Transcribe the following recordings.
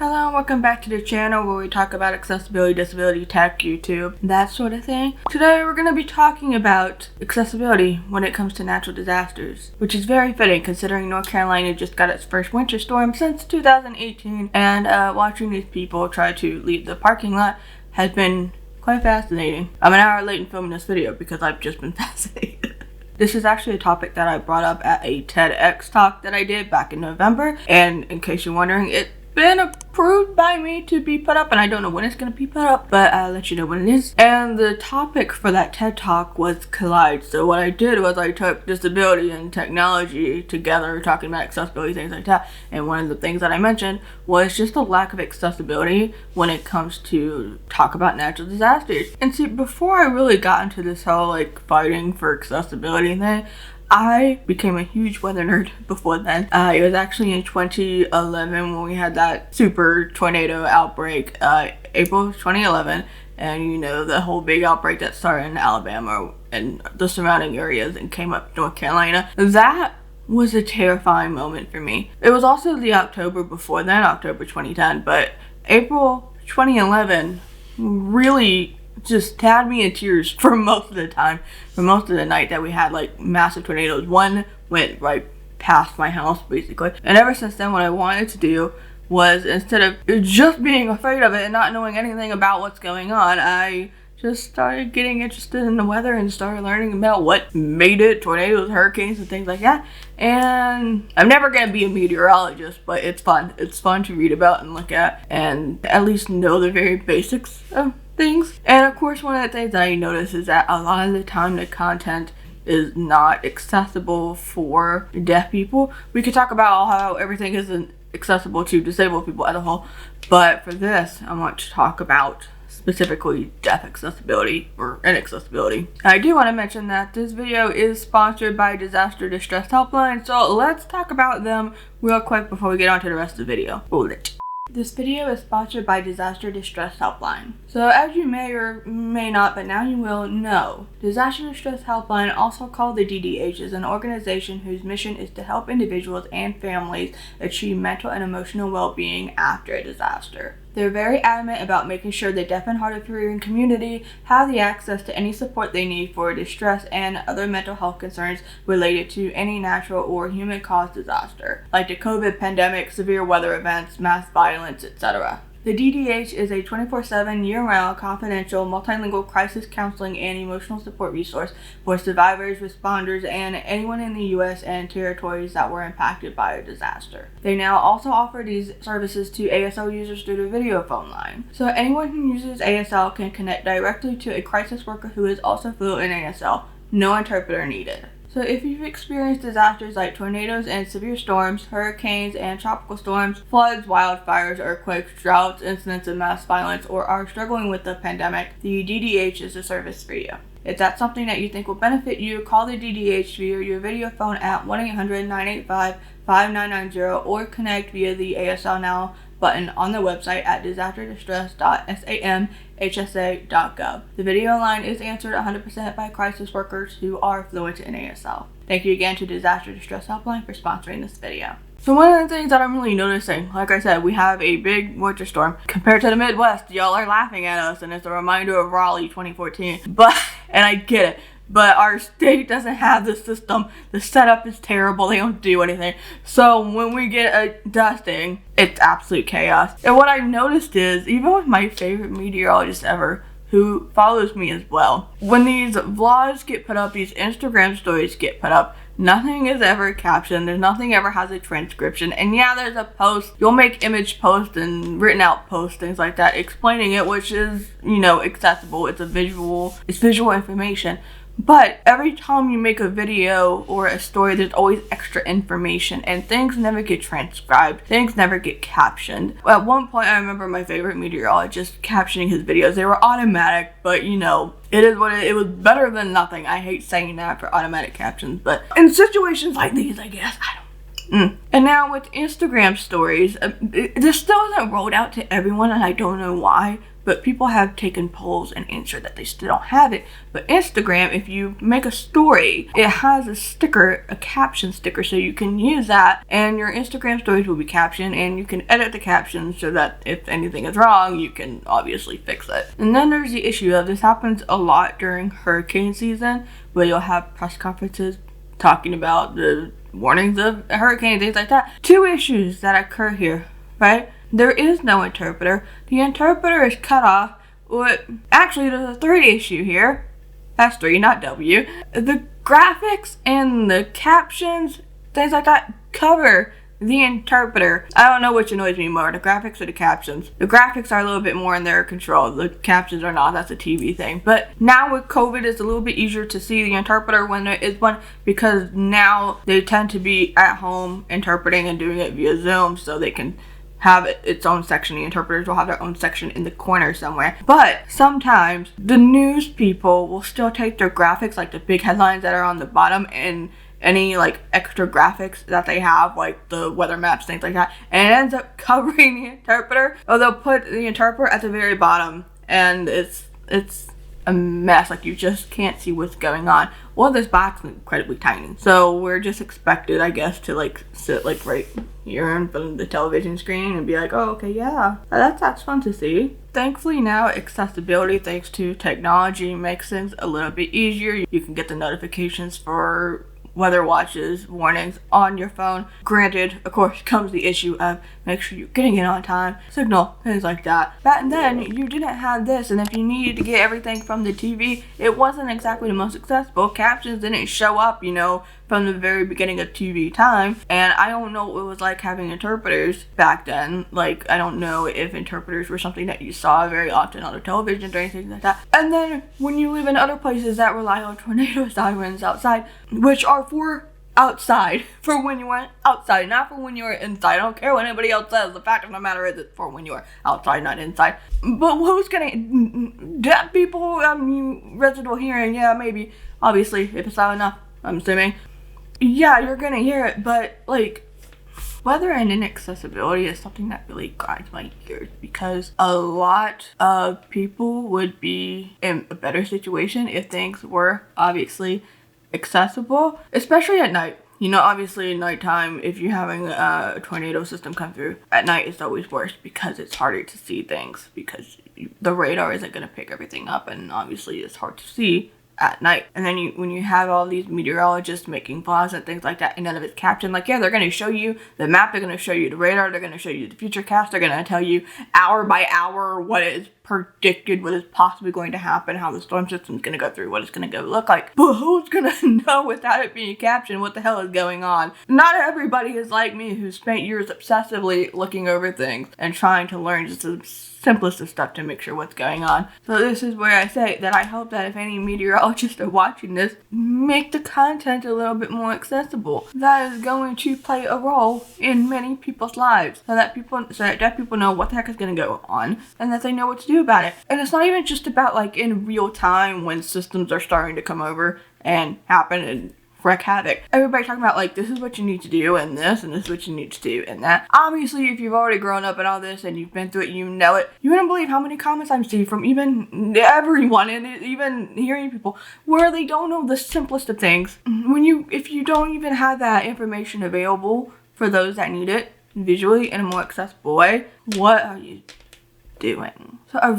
Hello and welcome back to the channel where we talk about accessibility, disability, tech, YouTube, that sort of thing. Today we're going to be talking about accessibility when it comes to natural disasters, which is very fitting considering North Carolina just got its first winter storm since 2018, and watching these people try to leave the parking lot has been quite fascinating. I'm an hour late in filming this video because I've just been fascinated. This is actually a topic that I brought up at a TEDx talk that I did back in November, and in case you're wondering, it's been approved by me to be put up, and I don't know when it's going to be put up, but I'll let you know when it is. And the topic for that TED talk was collide. So what I did was I took disability and technology together, talking about accessibility, things like that, and one of the things that I mentioned was just the lack of accessibility when it comes to talk about natural disasters. And see, before I really got into this whole like fighting for accessibility thing, I became a huge weather nerd before then. It was actually in 2011 when we had that super tornado outbreak, April of 2011, and you know, the whole big outbreak that started in Alabama and the surrounding areas and came up North Carolina. That was a terrifying moment for me. It was also the October before then, October 2010, but April 2011 really just had me in tears for most of the time, for most of the night that we had like massive tornadoes. One went right past my house basically, and ever since then what I wanted to do was, instead of just being afraid of it and not knowing anything about what's going on, I just started getting interested in the weather and started learning about what made it, tornadoes, hurricanes, and things like that. And I'm never going to be a meteorologist, but it's fun. It's fun to read about and look at and at least know the very basics of things. And of course, one of the things that I notice is that a lot of the time the content is not accessible for deaf people. We could talk about how everything isn't accessible to disabled people as a whole, but for this I want to talk about specifically deaf accessibility or inaccessibility. I do want to mention that this video is sponsored by Disaster Distress Helpline, so let's talk about them real quick before we get on to the rest of the video. Roll it. This video is sponsored by Disaster Distress Helpline. So as you may or may not, but now you will know, Disaster Distress Helpline, also called the DDH, is an organization whose mission is to help individuals and families achieve mental and emotional well-being after a disaster. They're very adamant about making sure the deaf and hard of hearing community have the access to any support they need for distress and other mental health concerns related to any natural or human-caused disaster, like the COVID pandemic, severe weather events, mass violence, etc. The DDH is a 24/7, year-round, confidential, multilingual crisis counseling and emotional support resource for survivors, responders, and anyone in the U.S. and territories that were impacted by a disaster. They now also offer these services to ASL users through the video phone line. So anyone who uses ASL can connect directly to a crisis worker who is also fluent in ASL. No interpreter needed. So if you've experienced disasters like tornadoes and severe storms, hurricanes and tropical storms, floods, wildfires, earthquakes, droughts, incidents of mass violence, or are struggling with the pandemic, the DDH is a service for you. If that's something that you think will benefit you, call the DDH via your video phone at 1-800-985-5990 or connect via the ASL Now button on the website at disasterdistress.samhsa.gov. The video line is answered 100% by crisis workers who are fluent in ASL. Thank you again to Disaster Distress Helpline for sponsoring this video. So one of the things that I'm really noticing, like I said, we have a big winter storm. Compared to the Midwest, y'all are laughing at us, and it's a reminder of Raleigh 2014. And I get it, but our state doesn't have the system. The setup is terrible. They don't do anything. So when we get a dusting, it's absolute chaos. And what I've noticed is, even with my favorite meteorologist ever, who follows me as well, when these vlogs get put up, these Instagram stories get put up, nothing is ever captioned. There's nothing ever has a transcription. And yeah, there's a post. You'll make image posts and written out posts, things like that, explaining it, which is, you know, accessible. It's visual information. But every time you make a video or a story, there's always extra information, and things never get transcribed. Things never get captioned. At one point, I remember my favorite meteorologist captioning his videos. They were automatic, but you know, it is what it was better than nothing. I hate saying that for automatic captions, but in situations like these, I guess, I don't. And now with Instagram stories, this still isn't rolled out to everyone, and I don't know why, but people have taken polls and answered that they still don't have it. But Instagram, if you make a story, it has a sticker, a caption sticker, so you can use that and your Instagram stories will be captioned, and you can edit the captions so that if anything is wrong, you can obviously fix it. And then there's the issue of, this happens a lot during hurricane season, where you'll have press conferences talking about the warnings of a hurricane, things like that. Two issues that occur here, right? There is no interpreter. The interpreter is cut off. Actually, there's a third issue here. That's 3, not W. The graphics and the captions, things like that, cover the interpreter. I don't know which annoys me more, the graphics or the captions. The graphics are a little bit more in their control. The captions are not. That's a TV thing. But now with COVID, it's a little bit easier to see the interpreter when there is one, because now they tend to be at home interpreting and doing it via Zoom, so they can have its own section. The interpreters will have their own section in the corner somewhere. But sometimes the news people will still take their graphics, like the big headlines that are on the bottom, and any like extra graphics that they have, like the weather maps, things like that, and it ends up covering the interpreter, or they'll put the interpreter at the very bottom, and it's a mess. Like, you just can't see what's going on. Well, this box is incredibly tiny, so we're just expected, I guess, to like sit like right here in front of the television screen and be like, oh, okay, yeah, that's fun to see. Thankfully now, accessibility, thanks to technology, makes things a little bit easier. You can get the notifications for weather watches, warnings on your phone. Granted, of course, comes the issue of make sure you're getting it on time, signal, things like that. Back then, you didn't have this, and if you needed to get everything from the TV, it wasn't exactly the most accessible. Captions didn't show up, from the very beginning of TV time, and I don't know what it was like having interpreters back then. Like, I don't know if interpreters were something that you saw very often on the television or anything like that. And then when you live in other places that rely on tornado sirens outside, which are for outside, for when you are outside, not for when you're inside. I don't care what anybody else says. The fact of the matter is, it's for when you're outside, not inside. But who's gonna, deaf people, residual hearing, yeah, maybe, obviously, if it's loud enough, I'm assuming. Yeah, you're gonna hear it, but like, weather and inaccessibility is something that really grinds my gears, because a lot of people would be in a better situation if things were obviously accessible, especially at night. Obviously at nighttime, if you're having a tornado system come through, at night it's always worse because it's harder to see things, because the radar isn't going to pick everything up, and obviously it's hard to see at night. And then when you have all these meteorologists making plots and things like that, and none of it's captioned, like, yeah, they're going to show you the map, they're going to show you the radar, they're going to show you the future cast, they're going to tell you hour by hour what is predicted, what is possibly going to happen, how the storm system is going to go through, what it's going to go look like. But who's going to know without it being captioned what the hell is going on? Not everybody is like me, who spent years obsessively looking over things and trying to learn just the simplest of stuff to make sure what's going on. So this is where I say that I hope that if any meteorologists are watching this, make the content a little bit more accessible. That is going to play a role in many people's lives, so that deaf people know what the heck is going to go on, and that they know what to do about it. And it's not even just about like in real time when systems are starting to come over and happen and wreak havoc. Everybody talking about like, this is what you need to do and this is what you need to do and that. Obviously, if you've already grown up in all this and you've been through it, you know it. You wouldn't believe how many comments I've seen from even everyone, and even hearing people where they don't know the simplest of things. If you don't even have that information available for those that need it visually in a more accessible way, what are you doing? So I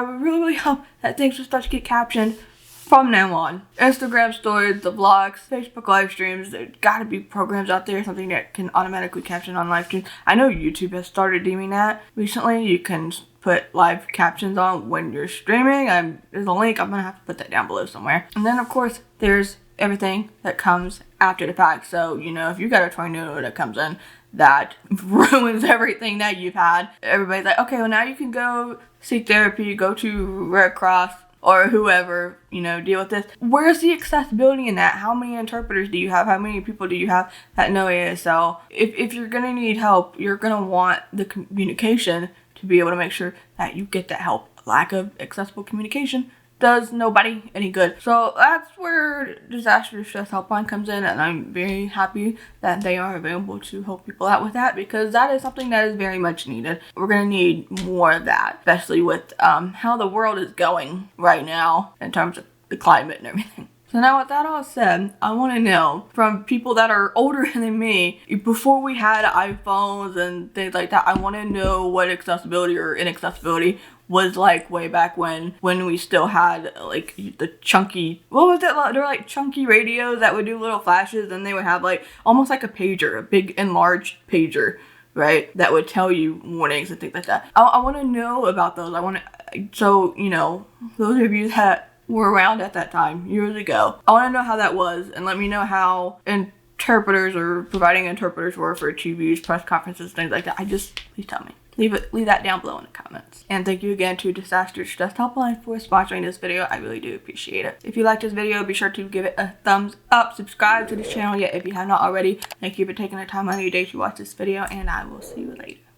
would really hope that things will start to get captioned from now on. Instagram stories, the vlogs, Facebook live streams, there's gotta be programs out there, something that can automatically caption on live streams. I know YouTube has started doing that recently. You can put live captions on when you're streaming. There's a link, I'm gonna have to put that down below somewhere. And then of course, there's everything that comes after the fact. So, if you got a tornado that comes in that ruins everything that you've had, everybody's like, okay, well now you can go seek therapy, go to Red Cross, or whoever, deal with this. Where's the accessibility in that? How many interpreters do you have? How many people do you have that know ASL? If you're going to need help, you're going to want the communication to be able to make sure that you get that help. Lack of accessible communication does nobody any good. So that's where Disaster Distress Helpline comes in, and I'm very happy that they are available to help people out with that, because that is something that is very much needed. We're gonna need more of that, especially with how the world is going right now in terms of the climate and everything. So now with that all said, I want to know from people that are older than me, before we had iPhones and things like that, I want to know what accessibility or inaccessibility was like way back when we still had like the chunky, what was it? They're like chunky radios that would do little flashes, and they would have like almost like a pager, a big enlarged pager, right? That would tell you warnings and things like that. I want to know about those. So, you know, those of you that were around at that time, years ago, I want to know how that was, and let me know how interpreters or providing interpreters were for TVs, press conferences, things like that. Please tell me. Leave that down below in the comments. And thank you again to Disaster Distress Helpline for sponsoring this video. I really do appreciate it. If you liked this video, be sure to give it a thumbs up. Subscribe to this channel yet if you have not already. Thank you for taking the time out of your day to watch this video, and I will see you later.